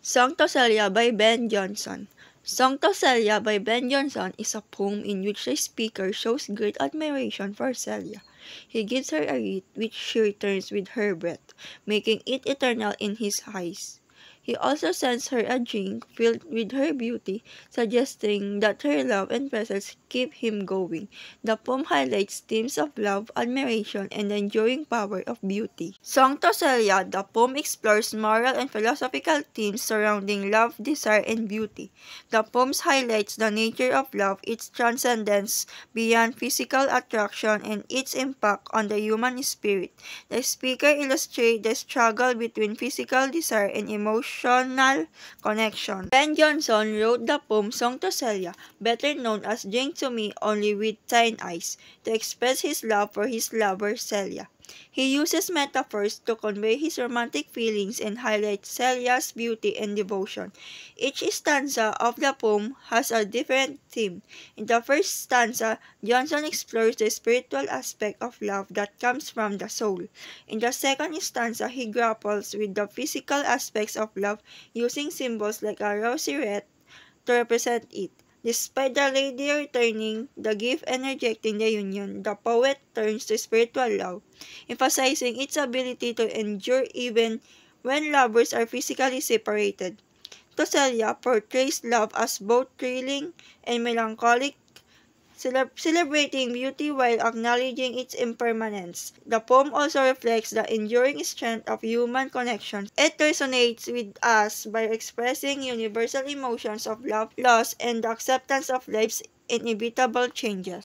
Song to Celia by Ben Jonson. Song to Celia by Ben Jonson is a poem in which the speaker shows great admiration for Celia. He gives her a wreath which she returns with her breath, making it eternal in his eyes. He also sends her a drink filled with her beauty, suggesting that her love and presence keep him going. The poem highlights themes of love, admiration, and the enduring power of beauty. Song to Celia, the poem explores moral and philosophical themes surrounding love, desire, and beauty. The poem highlights the nature of love, its transcendence beyond physical attraction, and its impact on the human spirit. The speaker illustrates the struggle between physical desire and emotional connection. Ben Jonson wrote the poem Song to Celia, better known as Drink to Me Only with Thine Eyes, to express his love for his lover Celia. He uses metaphors to convey his romantic feelings and highlight Celia's beauty and devotion. Each stanza of the poem has a different theme. In the first stanza, Jonson explores the spiritual aspect of love that comes from the soul. In the second stanza, he grapples with the physical aspects of love using symbols like a rosary to represent it. Despite the lady returning the gift and rejecting the union, the poet turns to spiritual love, emphasizing its ability to endure even when lovers are physically separated. To Celia portrays love as both thrilling and melancholic, celebrating beauty while acknowledging its impermanence. The poem also reflects the enduring strength of human connections. It resonates with us by expressing universal emotions of love, loss, and the acceptance of life's inevitable changes.